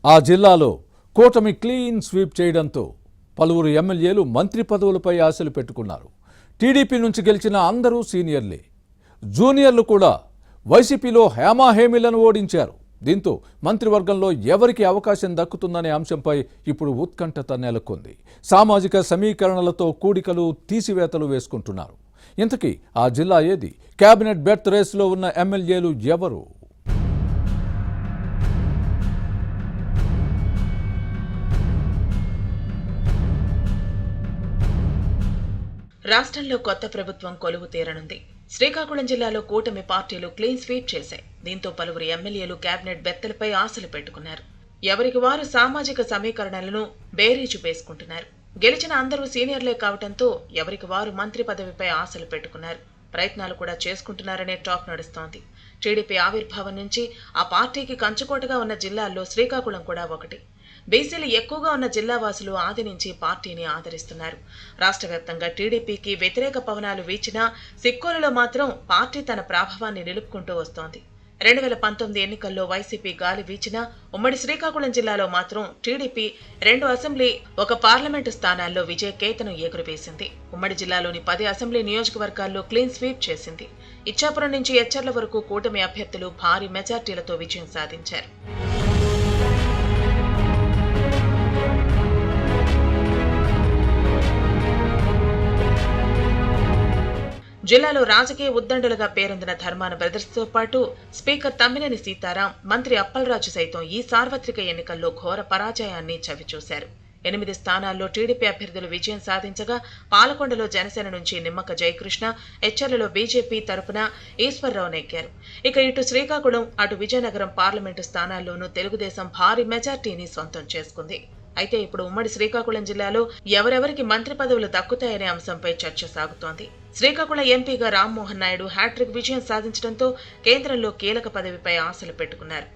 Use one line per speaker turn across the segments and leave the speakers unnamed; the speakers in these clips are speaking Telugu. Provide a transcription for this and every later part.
ఆ జిల్లాలో కూటమి క్లీన్ స్వీప్ చేయడంతో పలువురు ఎమ్మెల్యేలు మంత్రి పదవులపై ఆశలు పెట్టుకున్నారు. టీడీపీ నుంచి గెలిచిన అందరూ సీనియర్లే. జూనియర్లు కూడా వైసీపీలో హేమాహేమీలను ఓడించారు. దీంతో మంత్రివర్గంలో ఎవరికి అవకాశం దక్కుతుందనే అంశంపై ఇప్పుడు ఉత్కంఠత నెలకొంది. సామాజిక సమీకరణలతో కూడికలు తీసివేతలు వేసుకుంటున్నారు. ఇంతకీ ఆ జిల్లా ఏది? కేబినెట్ బెర్త్ రేసులో ఉన్న ఎమ్మెల్యేలు ఎవరు?
రాష్ట్రంలో కొత్త ప్రభుత్వం కొలువు తీరనుంది. శ్రీకాకుళం జిల్లాలో కూటమి పార్టీలు క్లీన్ స్వీప్ చేశాయి. దీంతో పలువురు ఎమ్మెల్యేలు కేబినెట్ బెత్తలపై ఆశలు పెట్టుకున్నారు. ఎవరికి వారు సామాజిక సమీకరణలను బేరీజు వేసుకుంటున్నారు. గెలిచిన అందరూ సీనియర్లే కావడంతో ఎవరికి వారు మంత్రి పదవిపై ఆశలు పెట్టుకున్నారు. ప్రయత్నాలు కూడా చేసుకుంటున్నారనే టాక్ నడుస్తోంది. టీడీపీ ఆవిర్భావం నుంచి ఆ పార్టీకి కంచుకోటగా ఉన్న జిల్లాల్లో శ్రీకాకుళం కూడా ఒకటి. బీసీలు ఎక్కువగా ఉన్న జిల్లా వాసులు ఆది నుంచి పార్టీని ఆదరిస్తున్నారు. రాష్ట్ర వ్యాప్తంగా టీడీపీకి వ్యతిరేక పవనాలు వీచినా సిక్కోలులో మాత్రం పార్టీ తన ప్రాభవాన్ని నిలుపుకుంటూ వస్తోంది. 2019 ఎన్నికల్లో వైసీపీ గాలి వీచినా ఉమ్మడి శ్రీకాకుళం జిల్లాలో మాత్రం టీడీపీ 2 అసెంబ్లీ, 1 పార్లమెంటు స్థానాల్లో విజయ కేతనం ఎగురవేసింది. ఉమ్మడి జిల్లాలోని 10 అసెంబ్లీ నియోజకవర్గాల్లో క్లీన్ స్వీప్ చేసింది. ఇచ్చాపురం నుంచి ఎచ్చర్ల వరకు కూటమి అభ్యర్థులు భారీ మెజార్టీలతో విజయం సాధించారు. జిల్లాలో రాజకీయ ఉద్దండులుగా పేరొందిన ధర్మాన బ్రదర్స్తో పాటు స్పీకర్ తమ్మినేని సీతారాం, మంత్రి అప్పలరాజు సైతం ఈ సార్వత్రిక ఎన్నికల్లో ఘోర పరాజయాన్ని చవిచూశారు. 8 స్థానాల్లో టీడీపీ అభ్యర్థులు విజయం సాధించగా పాలకొండలో జనసేన నుంచి నిమ్మక జయకృష్ణ, ఎచ్చర్లలో బీజేపీ తరపున ఈశ్వర్రావు నెగ్గారు. ఇక ఇటు శ్రీకాకుళం, అటు విజయనగరం పార్లమెంటు స్థానాల్లోనూ తెలుగుదేశం భారీ మెజార్టీని సొంతం చేసుకుంది. అయితే ఇప్పుడు ఉమ్మడి శ్రీకాకుళం జిల్లాలో ఎవరెవరికి మంత్రి పదవులు దక్కుతాయనే అంశంపై చర్చ సాగుతోంది. శ్రీకాకుళం ఎంపీగా రామ్మోహన్ నాయుడు హ్యాట్రిక్ విజయం సాధించడంతో కేంద్రంలో కీలక పదవిపై ఆశలు పెట్టుకున్నారు.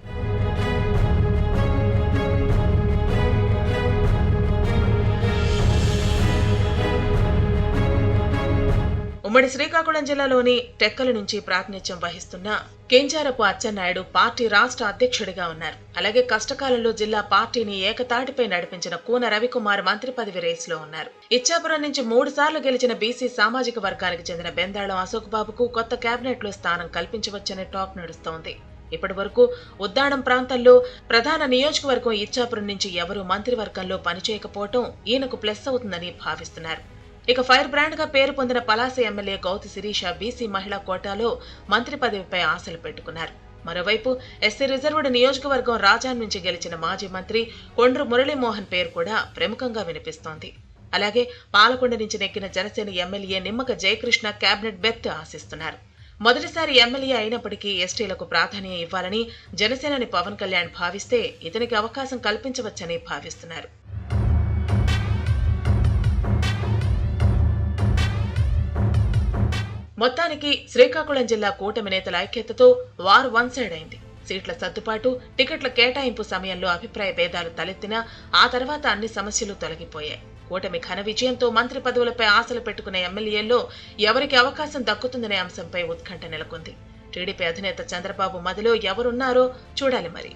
ఉమ్మడి శ్రీకాకుళం జిల్లాలోని టెక్కల నుంచి ప్రాతినిధ్యం వహిస్తున్న కింజారపు అచ్చెన్నాయుడు పార్టీ రాష్ట్ర అధ్యక్షుడిగా ఉన్నారు. అలాగే కష్టకాలంలో జిల్లా పార్టీని ఏకతాటిపై నడిపించిన కూన రవికుమార్ మంత్రి పదవి రేసులో ఉన్నారు. ఇచ్చాపురం నుంచి 3 సార్లు గెలిచిన బీసీ సామాజిక వర్గానికి చెందిన బెందాళం అశోక్ బాబుకు కొత్త కేబినెట్ లో స్థానం కల్పించవచ్చనే టాక్ నడుస్తోంది. ఇప్పటి వరకు ఉద్దానం ప్రాంతంలో ప్రధాన నియోజకవర్గం ఇచ్చాపురం నుంచి ఎవరూ మంత్రివర్గంలో పనిచేయకపోవటం ఈయనకు ప్లస్ అవుతుందని భావిస్తున్నారు. ఇక ఫైర్ బ్రాండ్ గా పేరు పొందిన పలాస ఎమ్మెల్యే గౌతి శిరీష బీసీ మహిళా కోటాలో మంత్రి పదవిపై ఆశలు పెట్టుకున్నారు. మరోవైపు ఎస్సీ రిజర్వ్డ్ నియోజకవర్గం రాజాన్ నుంచి గెలిచిన మాజీ మంత్రి కొండ్రు మురళీమోహన్ పేరు కూడా ప్రముఖంగా వినిపిస్తోంది. అలాగే పాలకొండ నుంచి నెగ్గిన Janasena MLA Nimmaka Jayakrishna cabinet berth ఆశిస్తున్నారు. మొదటిసారి ఎమ్మెల్యే అయినప్పటికీ ఎస్టీలకు ప్రాధాన్యం ఇవ్వాలని జనసేనని పవన్ కళ్యాణ్ భావిస్తే ఇతనికి అవకాశం కల్పించవచ్చని భావిస్తున్నారు. మొత్తానికి శ్రీకాకుళం జిల్లా కూటమి నేతల ఐక్యతతో వార్ వన్ సైడ్ అయింది. సీట్ల సర్దుబాటు, టికెట్ల కేటాయింపు సమయంలో అభిప్రాయ భేదాలు తలెత్తినా ఆ తర్వాత అన్ని సమస్యలు తొలగిపోయాయి. కూటమి ఘన విజయంతో మంత్రి పదవులపై ఆశలు పెట్టుకునే ఎమ్మెల్యేల్లో ఎవరికి అవకాశం దక్కుతుందనే అంశంపై ఉత్కంఠ నెలకొంది. టీడీపీ అధినేత చంద్రబాబు మదిలో ఎవరున్నారో చూడాలి మరి.